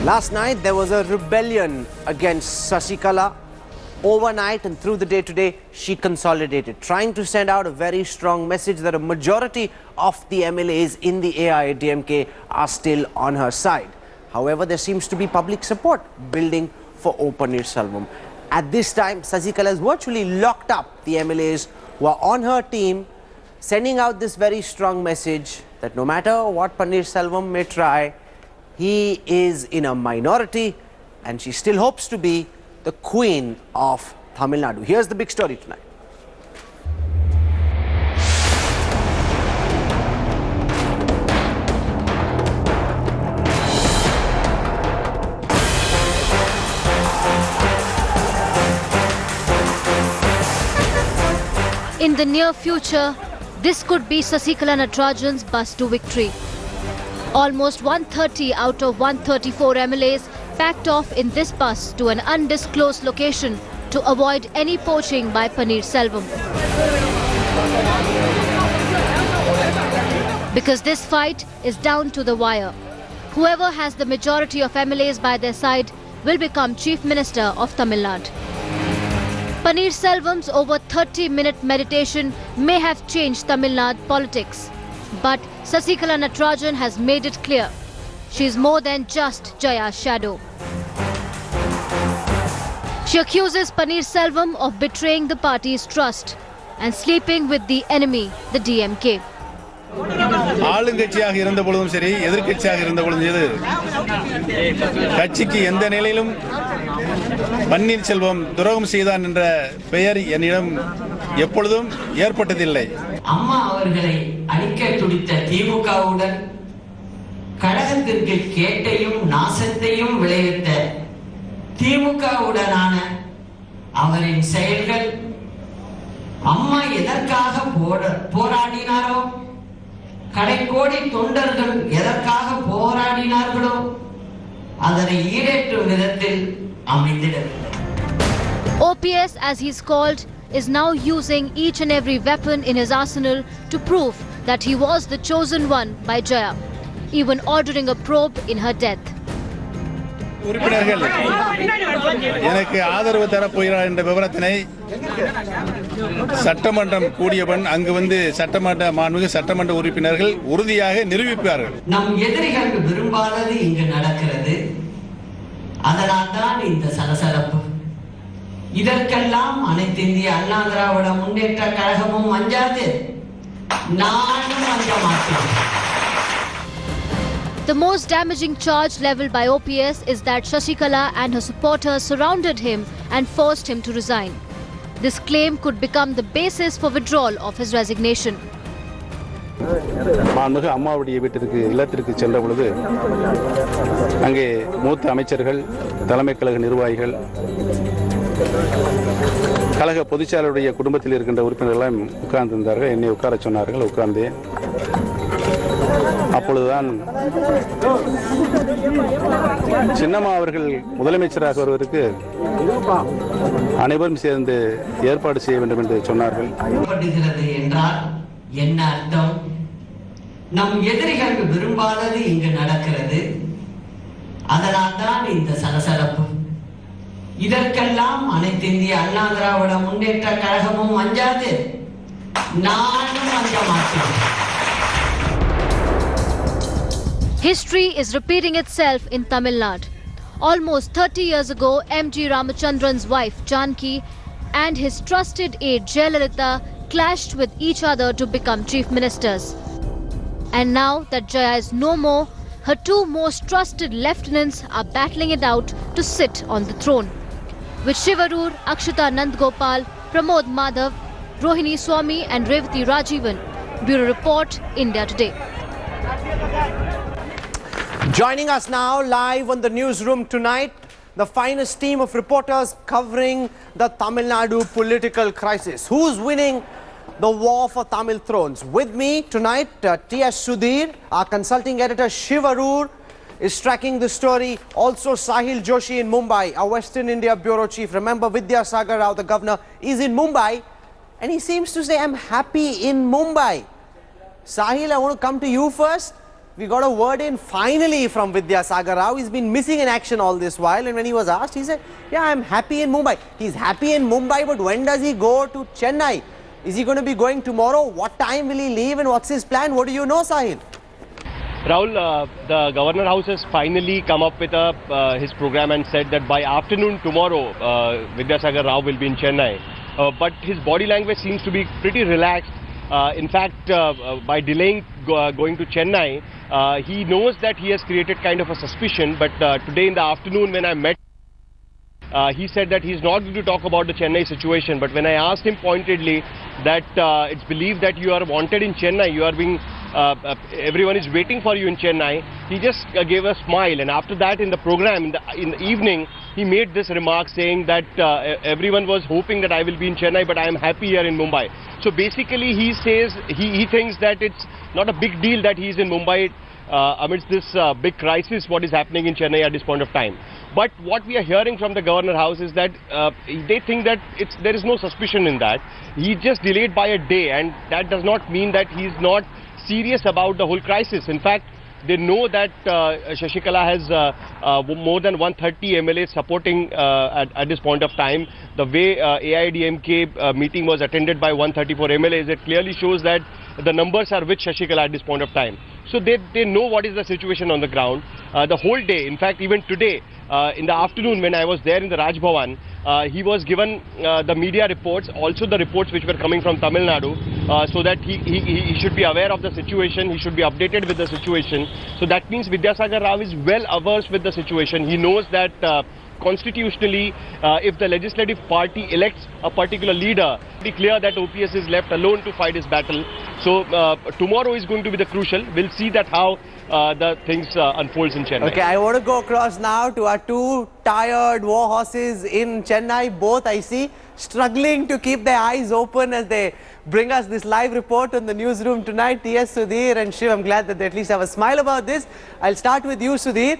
Last night there was a rebellion against Sasikala. Overnight and through the day today, she consolidated, trying to send out a very strong message that a majority of the MLAs in the AIADMK are still on her side. However, there seems to be public support building for O. Paneerselvam. At this time, Sasikala has virtually locked up the MLAs who are on her team, sending out this very strong message that no matter what Paneerselvam may try, he is in a minority and she still hopes to be the queen of Tamil Nadu. Here's the big story tonight. In the near future, this could be Sasikala Natarajan's bus to victory. Almost 130 out of 134 MLAs packed off in this bus to an undisclosed location to avoid any poaching by Paneerselvam. Because this fight is down to the wire. Whoever has the majority of MLAs by their side will become Chief Minister of Tamil Nadu. Paneerselvam's over 30-minute meditation may have changed Tamil Nadu politics. But Sasikala Natarajan has made it clear. She is more than just Jaya's shadow. She accuses Paneerselvam of betraying the party's trust and sleeping with the enemy, the DMK. ஆளுங்கட்சியாக இருந்த பொழுதும் சரி எதிர்க்கட்சியாக இருந்த பொழுதும் கட்சிக்கு எந்த நிலையிலும் பன்னீர்செல்வம் துரோகம் செய்தான் என்ற பெயர் என்னிடம் எப்பொழுதும் ஏற்பட்டதில்லை. அம்மா அவர்களை அழிக்க துடித்த திமுகவுடன் கழகத்திற்கு கேட்டையும் நாசத்தையும் விளைவித்த திமுகவுடனான அவரின் செயல்கள் அம்மா எதற்காக போராடினாரோ கடைக்கோடி தொண்டர்கள் எதற்காக போராடினார்களோ அதனை ஈடேற்றும் விதத்தில் அமைந்திடவில்லை. OPS, as he's called, is now using each and every weapon in his arsenal to prove that he was the chosen one by Jaya, even ordering a probe in her death. உறுப்பினர்கள் எனக்கு ஆதரவு தரப்போகிறார் என்ற விவரத்தினை சட்டமன்றம் கூடியவன் அங்கு வந்து மாண்புமிகு சட்டமன்ற உறுப்பினர்கள் உறுதியாக நிரூபிப்பார்கள். நம் எதிரிகள் விரும்பாதது இங்கு நடக்கிறது. அதனால் தான் இந்த சலசலப்பு. இதற்கெல்லாம் அனைத்து இந்திய அண்ணா திராவிட முன்னேற்ற கழகமும் அஞ்சாது, நானும் அஞ்ச மாட்டேன். The most damaging charge leveled by OPS is that Sasikala and her supporters surrounded him and forced him to resign. This claim could become the basis for withdrawal of his resignation. மாண்புமிகு அம்மாவுடைய வீட்டிற்கு இல்லத்திற்கு சென்ற பொழுது அங்கே மூத்த அமைச்சர்கள், தலைமை கழக நிர்வாகிகள், கழக பொதுச்செயலாளருடைய குடும்பத்தில் இருக்கின்ற உறுப்பினர்கள் உட்கார்ந்திருந்தார்கள். என்னை உட்கார சொன்னார்கள். உட்கார்ந்தேன். அப்பொழுதுதான் சின்னம்மா அவர்கள் முதலமைச்சராக வருவதற்கு அனைவரும் சேர்ந்து ஏற்பாடு செய்ய வேண்டும் என்று சொன்னார்கள். என்றால் என்ன அர்த்தம்? நம் எதிரிகள் விரும்பாதது இங்கு நடக்கிறது. அதனால் தான் இந்த சலசலப்பு. இதற்கெல்லாம் அனைத்து இந்திய அண்ணா திராவிட முன்னேற்ற கழகமும் அஞ்சாது, நானும் அஞ்ச மாட்டேன். History is repeating itself in Tamil Nadu. Almost 30 years ago, M.G. Ramachandran's wife Janki and his trusted aide Jayalalitha clashed with each other to become chief ministers. And now that Jaya is no more, her two most trusted lieutenants are battling it out to sit on the throne. With Shivarur, Akshita Nandgopal, Pramod Madhav, Rohini Swami and Revati Rajivan. Bureau Report, India Today. Joining us now live on the newsroom tonight, the finest team of reporters covering the Tamil Nadu political crisis. Who's winning the war for Tamil thrones? With me tonight, T.S. Sudhir, our consulting editor Shivarur is tracking the story. Also Sahil Joshi in Mumbai, our Western India Bureau Chief. Remember, Vidyasagar Rao, the governor, is in Mumbai and he seems to say, I'm happy in Mumbai. Sahil, I want to come to you first. we got a word in finally from Vidyasagar Rao. He's been missing in action all this while, and when he was asked, he said, yeah, I'm happy in Mumbai. He's happy in Mumbai, but when does he go to Chennai? Is he going to be going tomorrow? What time will he leave and what's his plan? What do you know, Sahil? Rahul, the Governor House has finally come up with his program and said that by afternoon tomorrow, Vidyasagar Rao will be in Chennai. But his body language seems to be pretty relaxed. In fact, by delaying going to Chennai, he knows that he has created kind of a suspicion. But today in the afternoon when I met, he said that he's not going to talk about the Chennai situation. But when I asked him pointedly that it's believed that you are wanted in Chennai, you are being everyone is waiting for you in Chennai, he just gave a smile. And after that, in the program, in the evening, he made this remark saying that everyone was hoping that I will be in Chennai, but I am happy here in Mumbai. So basically, he says he thinks that it's not a big deal that he is in Mumbai amidst this big crisis, what is happening in Chennai at this point of time. But what we are hearing from the Governor House is that they think that there is no suspicion in that. He just delayed by a day, and that does not mean that he is not serious about the whole crisis. In fact, they know that Shashikala has more than 130 MLAs supporting at this point of time. The way AIDMK meeting was attended by 134 MLAs, it clearly shows that the numbers are with Shashikala at this point of time. So they know what is the situation on the ground. The whole day, in fact, even today, in the afternoon when I was there in the Raj Bhavan, he was given the media reports, also the reports which were coming from Tamil Nadu, so that he should be aware of the situation, he should be updated with the situation. So that means Vidyasagar Rao is well averse with the situation. He knows that constitutionally, if the legislative party elects a particular leader, be clear that OPS is left alone to fight his battle. So tomorrow is going to be the crucial. We'll see that how the things unfolds in Chennai. Okay, I want to go across now to our two tired war horses in Chennai. Both, I see, struggling to keep their eyes open as they bring us this live report on the newsroom tonight. T.S. Sudhir and Shiv, I'm glad that they at least have a smile about this. I'll start with you, Sudhir.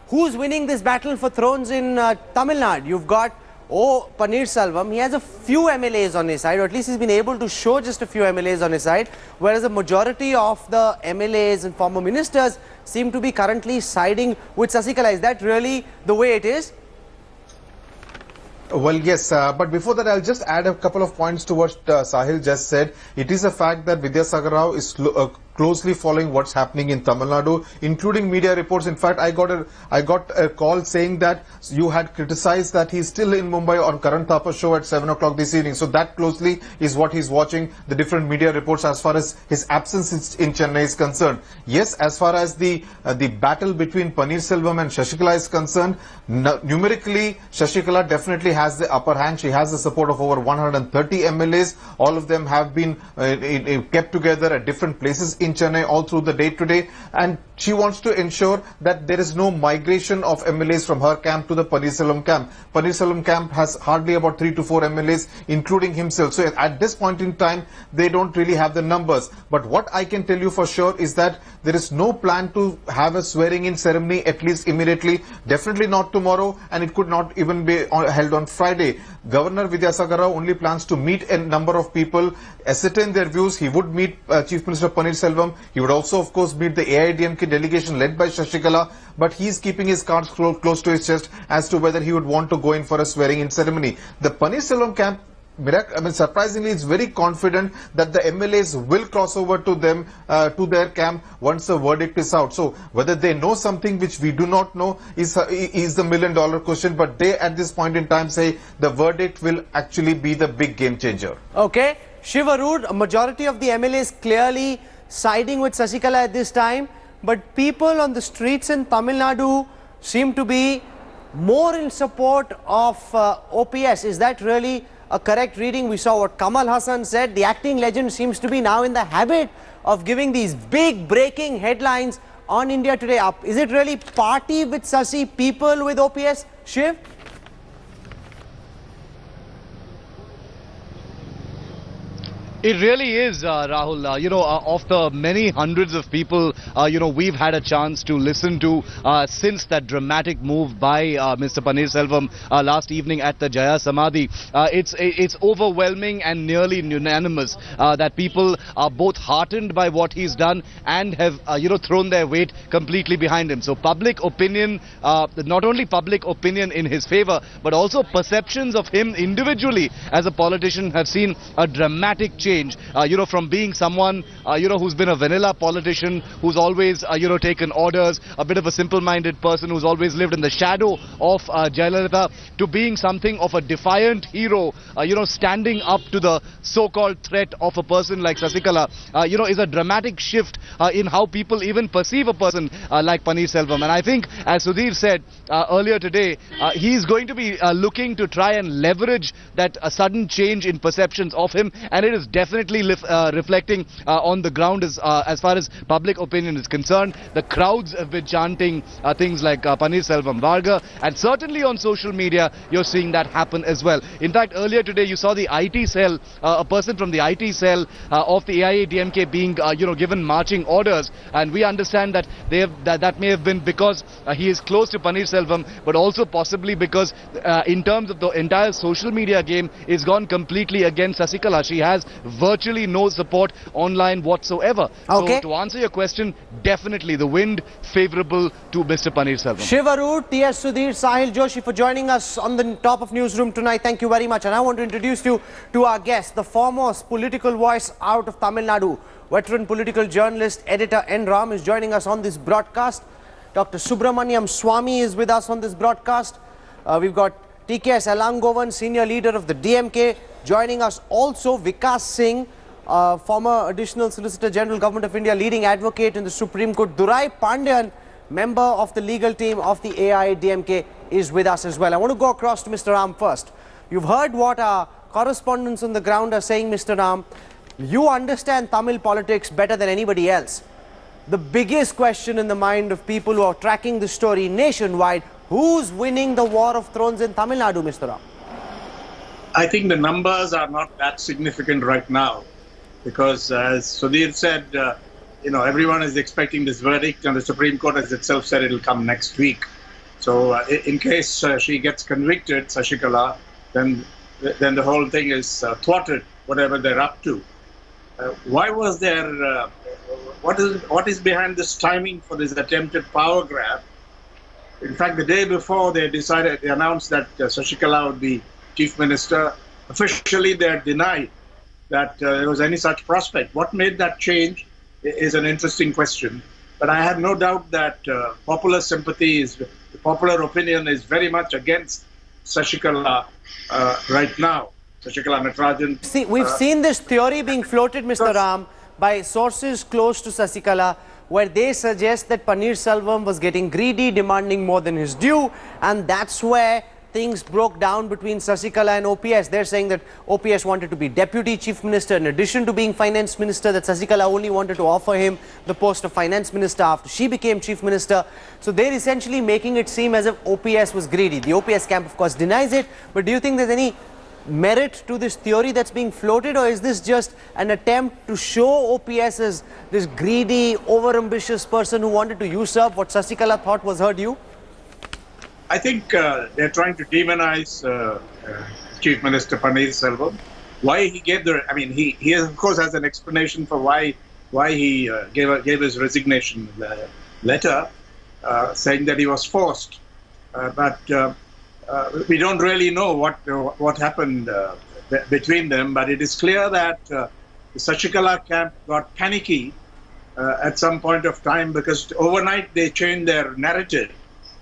Who's winning this battle for thrones in Tamil Nadu? You've got Paneerselvam. He has a few MLAs on his side, or at least he's been able to show just a few MLAs on his side, whereas the majority of the MLAs and former ministers seem to be currently siding with Sasikala. Is that really the way it is? Well, yes, but before that, I'll just add a couple of points to what Sahil just said. It is a fact that Vidyasagar Rao is closely following what's happening in Tamil Nadu, including media reports. In fact, I got a call saying that you had criticized that he's still in Mumbai on Karan Thapar show at 7 o'clock this evening. So that closely is what he's watching, the different media reports as far as his absence in Chennai is concerned. Yes, as far as the battle between Paneerselvam and Shashikala is concerned, numerically, Shashikala definitely has the upper hand. She has the support of over 130 MLAs. All of them have been kept together at different places in Chennai all through the day today, and she wants to ensure that there is no migration of MLAs from her camp to the Paneerselvam camp. Paneerselvam camp has hardly about 3 to 4 MLAs, including himself. So at this point in time, they don't really have the numbers. But what I can tell you for sure is that there is no plan to have a swearing-in ceremony, at least immediately. Definitely not tomorrow, and it could not even be held on Friday. Governor Vidyasagar Rao only plans to meet a number of people, ascertain their views. He would meet Chief Minister Paneerselvam. He would also, of course, meet the AIDMK delegation led by Shashikala, but he is keeping his cards close to his chest as to whether he would want to go in for a swearing-in ceremony. The Paneerselvam camp, surprisingly, is very confident that the MLAs will cross over to them, to their camp once the verdict is out. So whether they know something which we do not know is the million-dollar question. But they, at this point in time, say the verdict will actually be the big game changer. Okay, Shivarud, a majority of the MLAs clearly siding with Sasikala at this time, but people on the streets in Tamil Nadu seem to be more in support of OPS. Is that really a correct reading? We saw what Kamal Hassan said. The acting legend seems to be now in the habit of giving these big breaking headlines on India Today. Is it really party with Sasi, people with OPS? Shiv? It really is, Rahul. Of the many hundreds of people, we've had a chance to listen to since that dramatic move by Mr. Paneerselvam last evening at the Jaya Samadhi. It's overwhelming and nearly unanimous that people are both heartened by what he's done and have, thrown their weight completely behind him. So public opinion, not only public opinion in his favor, but also perceptions of him individually as a politician have seen a dramatic change. From being someone, who's been a vanilla politician, who's always, taken orders, a bit of a simple-minded person who's always lived in the shadow of Jayalalitha, to being something of a defiant hero, standing up to the so-called threat of a person like Sasikala, is a dramatic shift in how people even perceive a person like Paneerselvam. And I think, as Sudhir said earlier today, he's going to be looking to try and leverage that sudden change in perceptions of him, and it is definitely reflecting on the ground as far as public opinion is concerned. The crowds have been chanting things like Paneerselvam Varga, and certainly on social media you're seeing that happen as well. In fact, earlier today you saw the IT cell, a person from the IT cell of the AIADMK being given marching orders, and we understand that that may have been because he is close to Paneerselvam, but also possibly because in terms of the entire social media game is gone completely against Sasikala. She has virtually no support online whatsoever. Okay. So to answer your question, definitely the wind favorable to Mr. Paneerselvam. Shivaru, T.S. Sudhir, Sahil Joshi for joining us on the top of Newsroom tonight. Thank you very much. And I want to introduce you to our guest, the foremost political voice out of Tamil Nadu, veteran political journalist, editor N. Ram is joining us on this broadcast. Dr. Subramaniam Swamy is with us on this broadcast. We've got TKS Elangovan, senior leader of the DMK, joining us also. Vikas Singh, former additional Solicitor General, Government of India, leading advocate in the Supreme Court. Durai Pandyan, member of the legal team of the AIADMK, is with us as well. I want to go across to Mr. Ram first. You've heard what our correspondents on the ground are saying, Mr. Ram. You understand Tamil politics better than anybody else. The biggest question in the mind of people who are tracking the story nationwide: who's winning the war of thrones in Tamil Nadu, Mr. Ram? I think the numbers are not that significant right now, because as Sudhir said, everyone is expecting this verdict, and the Supreme Court has itself said it will come next week. So in case she gets convicted, Sasikala, then the whole thing is thwarted, whatever they're up to. Why was there, what is behind this timing for this attempted power grab? In fact, the day before they announced that Sasikala would be Chief Minister. Officially, they had denied that there was any such prospect. What made that change is an interesting question. But I have no doubt that popular sympathy the popular opinion is very much against Sasikala right now. Sasikala Natarajan. See, we've seen this theory being floated, Mr. Ram, by sources close to Sasikala, where they suggest that Paneerselvam was getting greedy, demanding more than his due, and that's where things broke down between Sasikala and OPS. They're saying that OPS wanted to be Deputy Chief Minister in addition to being Finance Minister, that Sasikala only wanted to offer him the post of Finance Minister after she became Chief Minister. So they're essentially making it seem as if OPS was greedy. The OPS camp, of course, denies it, but do you think there's any merit to this theory that's being floated, or is this just an attempt to show OPS as this greedy, overambitious person who wanted to usurp what Sasikala thought was her due? I think they're trying to demonize Chief Minister Paneerselvam. Why he gave he of course has an explanation for why he gave his resignation letter, saying that he was forced. But we don't really know what happened between them. But it is clear that the Sasikala camp got panicky at some point of time, because overnight they changed their narrative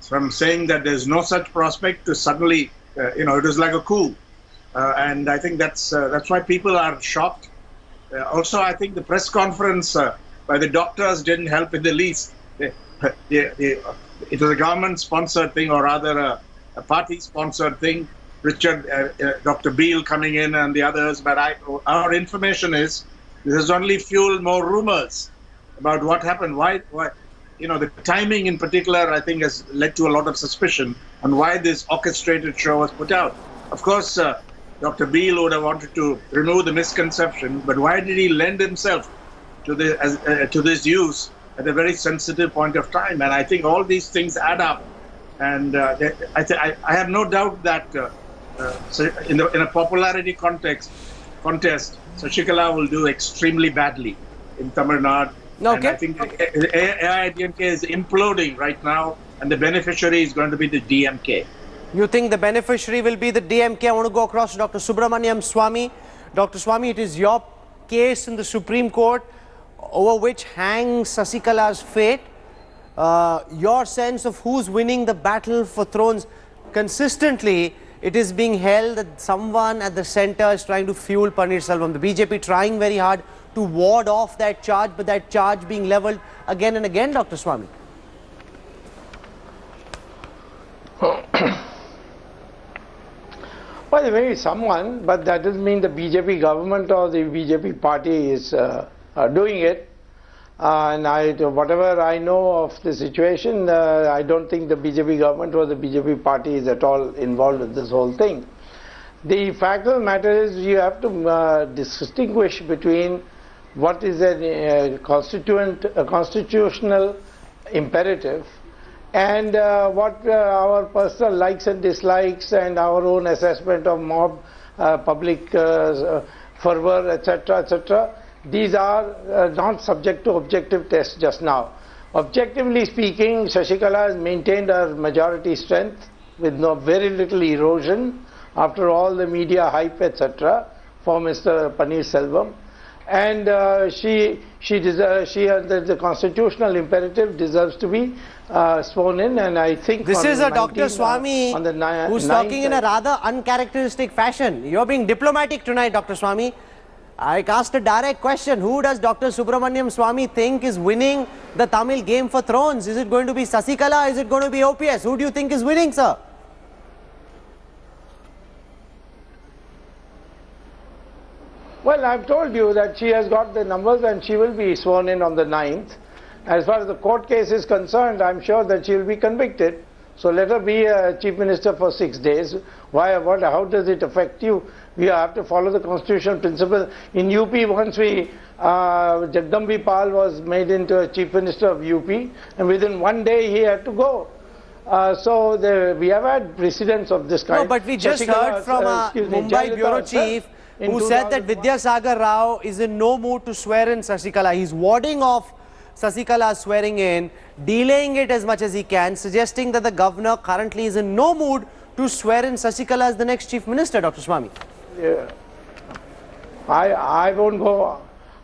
from saying that there's no such prospect to suddenly, it was like a coup. And I think that's why people are shocked. Also, I think the press conference by the doctors didn't help in the least. It was a government-sponsored thing, or rather a party-sponsored thing. Dr. Beale coming in and the others. But our information is this has only fueled more rumors about what happened. Why? The timing in particular, I think, has led to a lot of suspicion on why this orchestrated show was put out. Of course, Dr. Beale would have wanted to remove the misconception, but why did he lend himself to this use at a very sensitive point of time? And I think all these things add up. And I have no doubt that in a popularity contest, Sasikala will do extremely badly in Tamil Nadu. Okay. And I think AIDMK is imploding right now, and the beneficiary is going to be the DMK. You think the beneficiary will be the DMK? I want to go across to Dr. Subramaniam Swamy. Dr. Swamy, it is your case in the Supreme Court over which hangs Sasikala's fate. Your sense of who's winning the battle for thrones. Consistently, it is being held that someone at the center is trying to fuel Paneerselvam. The BJP trying very hard to ward off that charge, but that charge being levelled again and again, Dr. Swamy. Well, there may be someone, but that doesn't mean the BJP government or the BJP party is doing it. Whatever I know of the situation, I don't think the BJP government or the BJP party is at all involved with this whole thing. The fact of the matter is you have to distinguish between what is a constitutional imperative and what our personal likes and dislikes and our own assessment of mob, public fervor, etc., etc. These are not subject to objective tests just now. Objectively speaking, Sasikala has maintained her majority strength with very little erosion after all the media hype, etc., for Mr. Paneerselvam. And the constitutional imperative deserves to be sworn in, and I think this is a Dr. Swamy who's talking in a rather uncharacteristic fashion. You're being diplomatic tonight, Dr. Swamy. I asked a direct question. Who does Dr. Subramaniam Swamy think is winning the Tamil game for thrones? Is it going to be Sasikala? Is it going to be OPS? Who do you think is winning, sir? Well, I've told you that she has got the numbers and she will be sworn in on the 9th. As far as the court case is concerned, I'm sure that she will be convicted. So let her be a chief minister for 6 days. How does it affect you? We have to follow the constitutional principle. In UP, once Jagdambi Pal was made into a chief minister of UP, and within 1 day he had to go. We have had precedents of this kind. No, but we just heard from a Mumbai bureau chief who said that Vidyasagar Rao is in no mood to swear in Sasikala. He's warding off Sasikala swearing in, delaying it as much as he can, suggesting that the governor currently is in no mood to swear in Sasikala as the next chief minister, Dr. Swamy. Yeah. I won't go.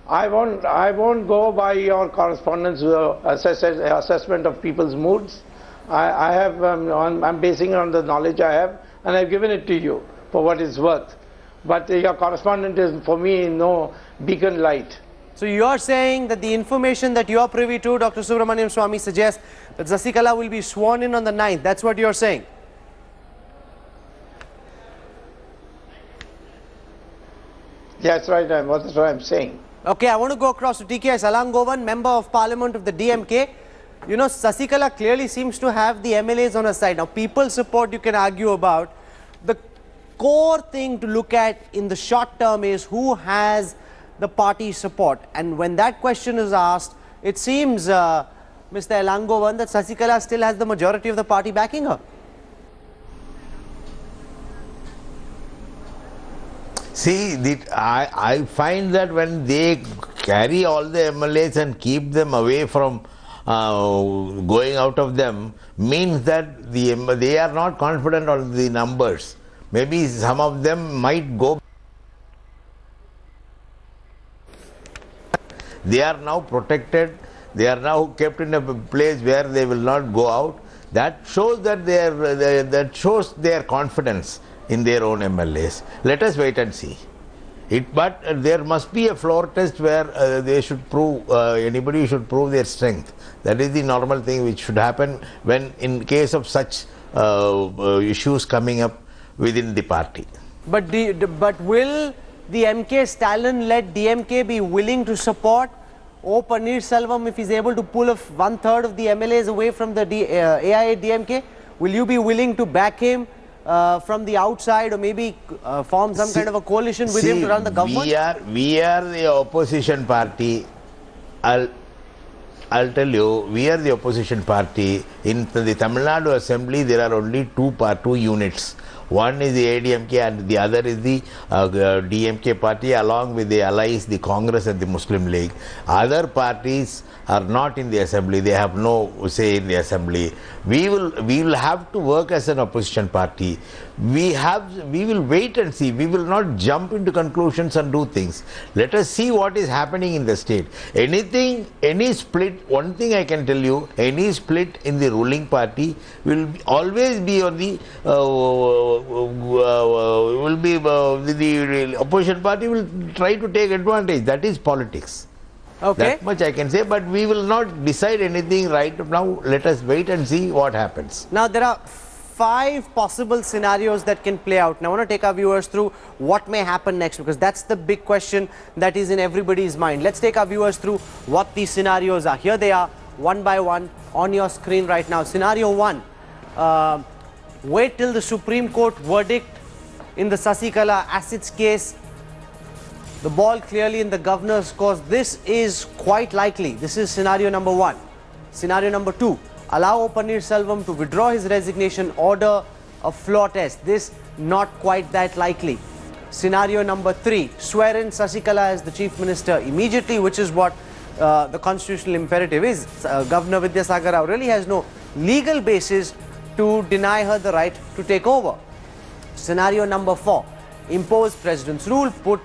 I won't go by your correspondence assessment of people's moods. I'm basing it on the knowledge I have, and I've given it to you for what it's worth. But your correspondent is, for me, no beacon light. So you are saying that the information that you are privy to, Dr. Subramaniam Swamy, suggests that Sasikala will be sworn in on the 9th. That's what you are saying. That's right. That's what I'm saying. Okay, I want to go across to TKS Alangovan, Member of Parliament of the DMK. You know, Sasikala clearly seems to have the MLAs on her side. Now, people support you can argue about. The core thing to look at in the short term is who has the party support. And when that question is asked, it seems, Mr. Alangovan, that Sasikala still has the majority of the party backing her. See, I find that when they carry all the MLAs and keep them away from going out of them, means that they are not confident on the numbers. Maybe some of them might go. They are now protected. They are now kept in a place where they will not go out. That shows that their confidence in their own MLAs. Let us wait and see. But there must be a floor test where they should prove, anybody should prove their strength. That is the normal thing which should happen when in case of such issues coming up within the party. But will the MK Stalin-led DMK be willing to support O. Paneerselvam if he's able to pull 1/3 of the MLAs away from the AIA DMK? Will you be willing to back him from the outside, or maybe form some kind of a coalition with him to run the government? We are the opposition party. I'll tell you, we are the opposition party. In the Tamil Nadu Assembly, there are only two units. One is the ADMK and the other is the DMK party, along with the allies, the Congress and the Muslim League. Other parties are not in the assembly. They have no say in the assembly. We will have to work as an opposition party. We will wait and see. We will not jump into conclusions and do things. Let us see what is happening in the state. Any split, one thing I can tell you, any split in the ruling party will always be on the the opposition party will try to take advantage. That is politics. Okay. That much I can say, but we will not decide anything right now. Let us wait and see what happens. Now, there are 5 possible scenarios that can play out. Now, I want to take our viewers through what may happen next, because that's the big question that is in everybody's mind. Let's take our viewers through what these scenarios are. Here they are, one by one, on your screen right now. Scenario 1, wait till the Supreme Court verdict in the Sasikala Acids case. The ball clearly in the governor's court. This is quite likely. This is scenario number 1. Scenario number 2, allow Paneerselvam to withdraw his resignation, order a floor test. This not quite that likely. Scenario number 3, swear in Sasikala as the chief minister immediately, which is what the constitutional imperative is. Governor Vidyasagar Rao really has no legal basis to deny her the right to take over. Scenario number 4, impose president's rule, put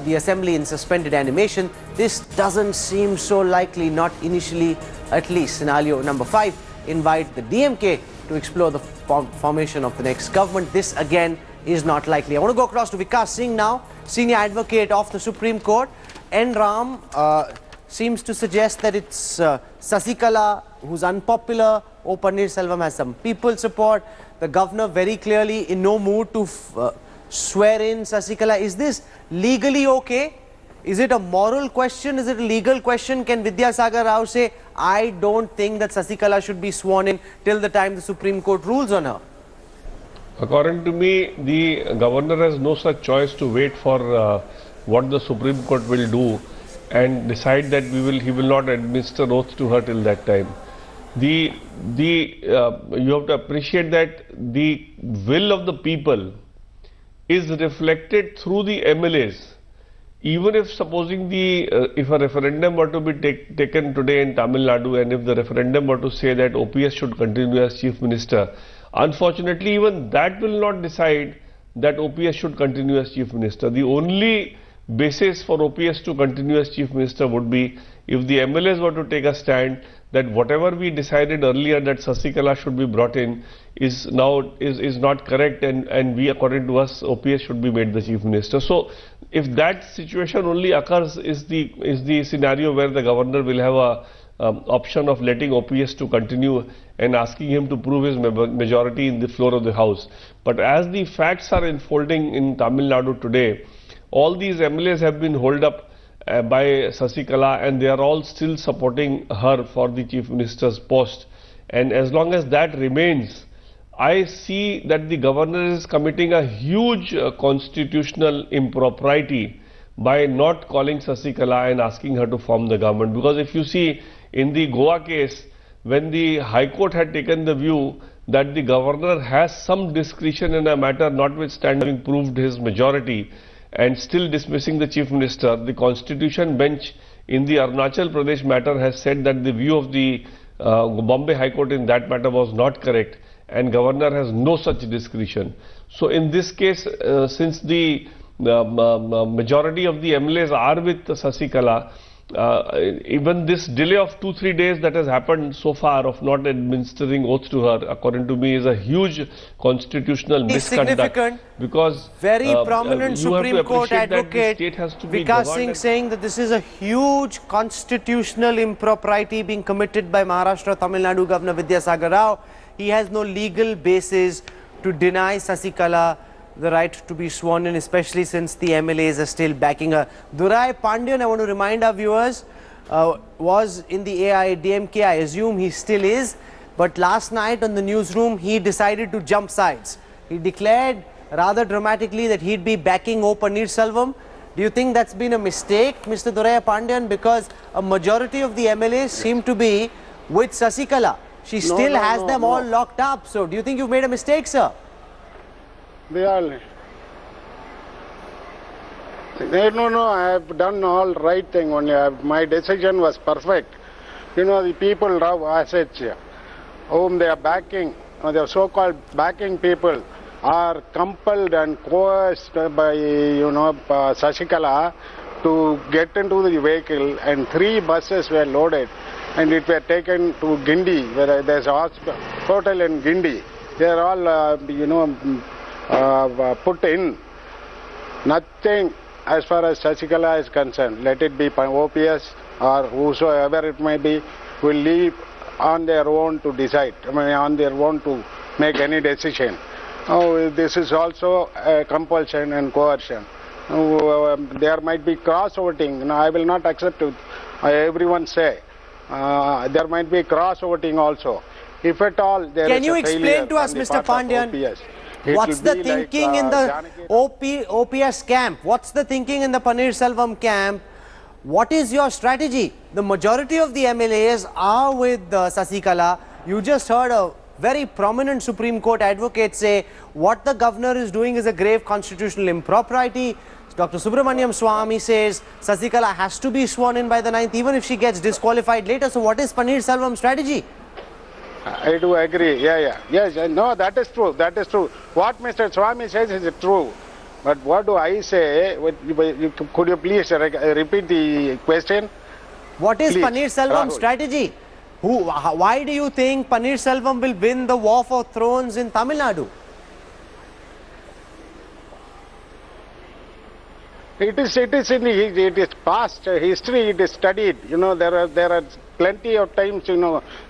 the assembly in suspended animation. This doesn't seem so likely, not initially at least. Scenario number 5, invite the DMK to explore the formation of the next government. This again is not likely. I want to go across to Vikas Singh now, senior advocate of the Supreme Court. N. Ram seems to suggest that it's Sasikala who's unpopular. O. Paneerselvam has some people support. The governor very clearly in no mood to swear in Sasikala. Is this legally okay? Is it a moral question? Is it a legal question? Can Vidyasagar Rao say, I don't think that Sasikala should be sworn in till the time the Supreme Court rules on her? According to me, the governor has no such choice to wait for what the Supreme Court will do and decide that he will not administer oath to her till that time. You have to appreciate that the will of the people is reflected through the MLAs. Even if supposing if a referendum were to be taken today in Tamil Nadu, and if the referendum were to say that OPS should continue as chief minister, unfortunately even that will not decide that OPS should continue as chief minister. The only basis for OPS to continue as chief minister would be if the MLAs were to take a stand that whatever we decided earlier that Sasikala should be brought in is not correct, and we, according to us, OPS should be made the chief minister. So if that situation only occurs, is the scenario where the governor will have a option of letting OPS to continue and asking him to prove his majority in the floor of the house. But as the facts are unfolding in Tamil Nadu today, all these MLAs have been held up by Sasikala, and they are all still supporting her for the chief minister's post. And as long as that remains, I see that the governor is committing a huge constitutional impropriety by not calling Sasikala and asking her to form the government. Because if you see in the Goa case, when the High Court had taken the view that the governor has some discretion in a matter notwithstanding having proved his majority and still dismissing the chief minister, the constitution bench in the Arunachal Pradesh matter has said that the view of the Bombay High Court in that matter was not correct, and governor has no such discretion. So in this case, since the majority of the MLAs are with Sasikala, even this delay of 2-3 days that has happened so far of not administering oath to her, according to me, is a huge constitutional misconduct. Because very prominent Supreme Court advocate Vikas Singh saying that this is a huge constitutional impropriety being committed by Maharashtra Tamil Nadu Governor Vidyasagar Rao. He has no legal basis to deny Sasikala the right to be sworn in, especially since the MLAs are still backing her. Durai Pandian, I want to remind our viewers, was in the AIADMK. I assume he still is. But last night on the newsroom, he decided to jump sides. he declared rather dramatically that he'd be backing O Pannirselvam. Do you think that's been a mistake, Mr. Duraiya Pandian? Because a majority of the MLAs seem to be with Sasikala. She still has them all locked up. So do you think you've made a mistake, sir? They all... No, I have done all right thing only. My decision was perfect. You know, the people have assets whom they are backing, the so-called backing people are compelled and coerced by, Sasikala to get into the vehicle, and 3 buses were loaded and it were taken to Guindy, where there's a hotel in Guindy. They are all, put in. Nothing as far as Sasikala is concerned, let it be OPS or whosoever it may be, will leave on their own to decide, on their own to make any decision. This is also a compulsion and coercion. There might be cross-voting. I will not accept it. Everyone say. There might be cross-voting also. If at all there Can is you a explain to us, Mr. Pandian, what's the thinking in the OPS camp? What's the thinking in the Pannirselvam camp? What is your strategy? The majority of the MLAs are with Sasikala. You just heard a very prominent Supreme Court advocate say what the governor is doing is a grave constitutional impropriety. Dr. Subramaniam Swamy says Sasikala has to be sworn in by the 9th, even if she gets disqualified later. So what is Pannirselvam's strategy? I do agree. Yes, no, that is true. That is true. What Mr. Swamy says is true. But what do I say? Could you please repeat the question? What is Pannirselvam's strategy? Why do you think Pannirselvam will win the war for thrones in Tamil Nadu? It is past history. It is studied. There are plenty of times.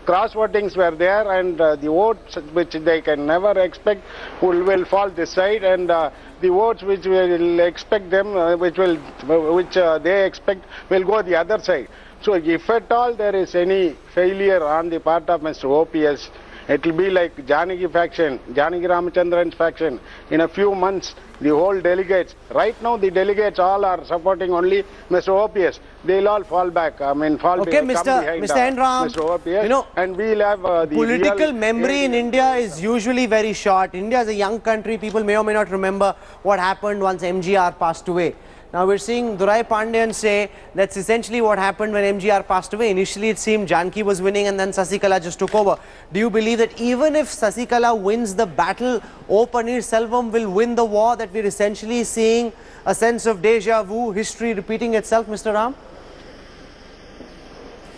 Cross votings were there, and the votes which they can never expect will fall this side, and the votes which will expect them, which they expect, will go the other side. So if at all there is any failure on the part of Mr. OPS, it will be like Janaki faction, Janaki Ramachandran's faction. In a few months, the whole delegates, right now the delegates all are supporting only Mr. OPS. They'll all fall back. Fall behind Mr. N. Ram, Mr. OPS, and we'll have the political memory in India is usually very short. India is a young country. People may or may not remember what happened once MGR passed away. Now we're seeing Duraiya Pandian say that's essentially what happened when MGR passed away. Initially it seemed Janaki was winning and then Sasikala just took over. Do you believe that even if Sasikala wins the battle, O Pannirselvam will win the war, that we're essentially seeing a sense of deja vu, history repeating itself, Mr. Ram?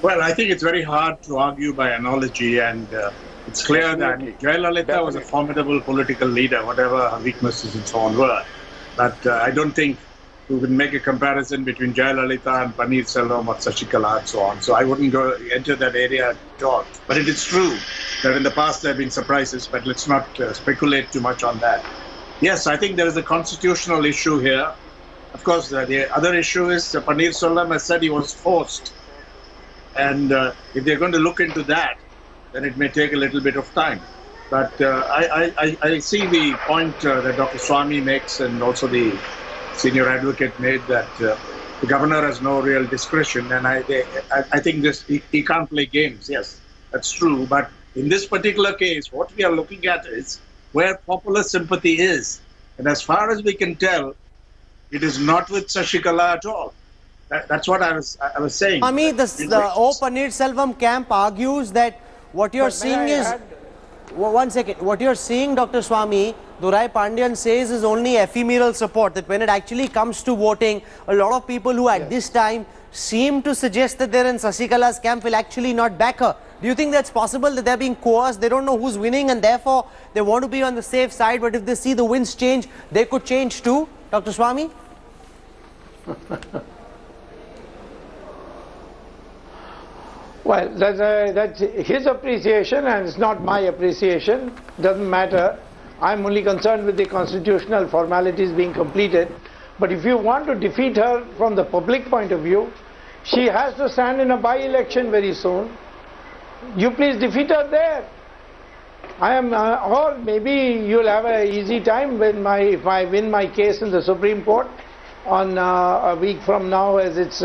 Well, I think it's very hard to argue by analogy, and it's clear that Jayalalitha was a formidable political leader, whatever her weaknesses and so on were. But I don't think we would make a comparison between Jayalalitha and Pannirselvam or Sasikala and so on. So I wouldn't enter that area at all. But it is true that in the past there have been surprises, but let's not speculate too much on that. Yes, I think there is a constitutional issue here. Of course, the other issue is Pannirselvam has said he was forced. And if they're going to look into that, then it may take a little bit of time. But I see the point that Dr. Swamy makes, and also the senior advocate made, that the governor has no real discretion, and I think he can't play games. Yes, that's true. But in this particular case, what we are looking at is where popular sympathy is, and as far as we can tell, it is not with Sasikala at all. That's what I was saying. The O Pannirselvam camp argues that what you're seeing is. One second. What you're seeing, Dr. Swamy, Duraiya Pandian says is only ephemeral support, that when it actually comes to voting, a lot of people who at this time seem to suggest that they're in Sasikala's camp will actually not back her. Do you think that's possible, that they're being coerced, they don't know who's winning and therefore they want to be on the safe side, but if they see the winds change, they could change too? Dr. Swamy? Well, that's his appreciation and it's not my appreciation. Doesn't matter. I'm only concerned with the constitutional formalities being completed. But if you want to defeat her from the public point of view, she has to stand in a by-election very soon. You please defeat her there. I am, or maybe you'll have an easy time when if I win my case in the Supreme Court on a week from now, as it's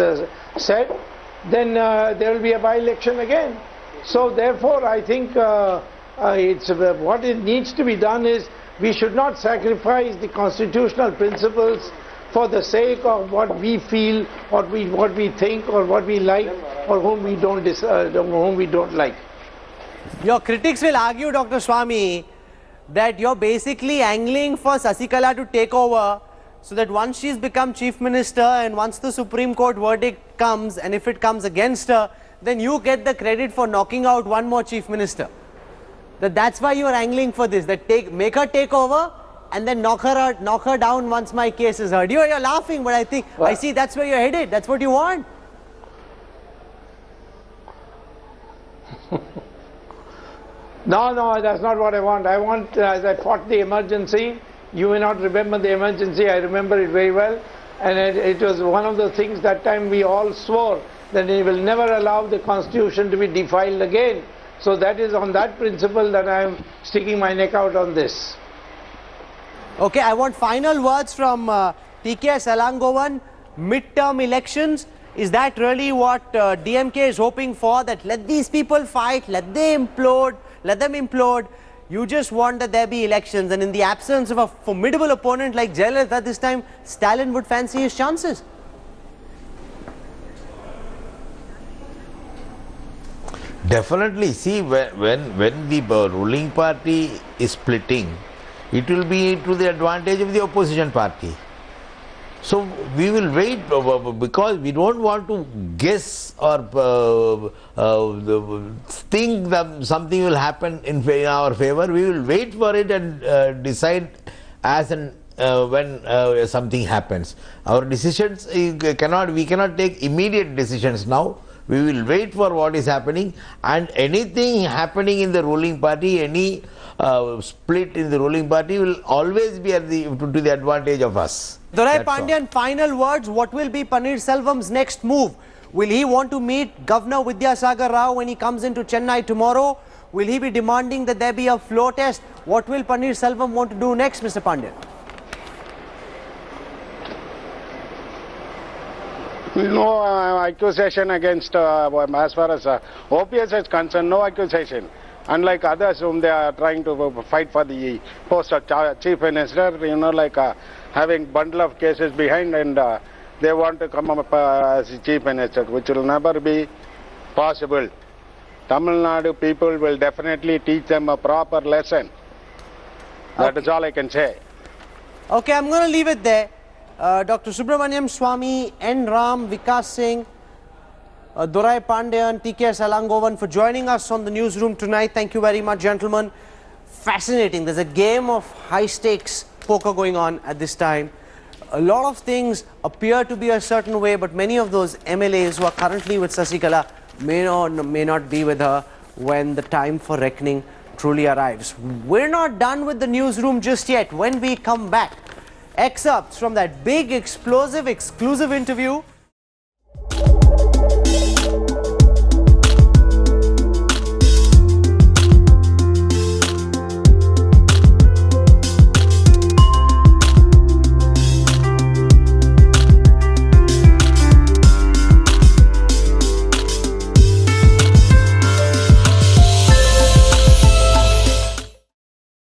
said, then there will be a by-election again. So therefore, I think what it needs to be done is we should not sacrifice the constitutional principles for the sake of what we feel, what we think, or what we like, or whom we don't like. Your critics will argue, Dr. Swami, that you're basically angling for Sasikala to take over, so that once she's become Chief Minister and once the Supreme Court verdict comes, and if it comes against her, then you get the credit for knocking out one more Chief Minister. That's why you're angling for this, that make her take over and then knock her down once my case is heard. You're laughing, but I see that's where you're headed. That's what you want. No, that's not what I want. I want, as I fought the emergency, you may not remember the emergency, I remember it very well, and it was one of the things that time we all swore that we will never allow the Constitution to be defiled again. So that is on that principle that I am sticking my neck out on this. Okay, I want final words from TK Salangovan. Midterm elections, is that really what DMK is hoping for? That let these people fight, let them implode. You just want that there be elections, and in the absence of a formidable opponent like Jayalalitha this time, Stalin would fancy his chances. Definitely. See, when the ruling party is splitting, it will be to the advantage of the opposition party. So we will wait, because we don't want to guess or think that something will happen in our favor. We will wait for it and decide as and when something happens. Our decisions, we cannot take immediate decisions now. We will wait for what is happening, and anything happening in the ruling party, any split in the ruling party will always be to the advantage of us. Dorai Pandian, final words. What will be Paneerselvam's next move? Will he want to meet Governor Vidyasagar Rao when he comes into Chennai tomorrow? Will he be demanding that there be a floor test? What will Paneerselvam want to do next, Mr. Pandian? No accusation against, as far as OPS is concerned, no accusation. Unlike others whom they are trying to fight for the post of Chief Minister, having bundle of cases behind, and they want to come up as Chief Minister, which will never be possible. Tamil Nadu people will definitely teach them a proper lesson. That is all I can say. Okay, I'm going to leave it there. Dr. Subramaniam Swamy, N. Ram, Vikas Singh, Dorai Pandian, TK Salangovan for joining us on the newsroom tonight. Thank you very much, gentlemen. Fascinating. There's a game of high-stakes poker going on at this time. A lot of things appear to be a certain way, but many of those MLAs who are currently with Sasikala may not be with her when the time for reckoning truly arrives. We're not done with the newsroom just yet. When we come back, excerpts from that big, explosive, exclusive interview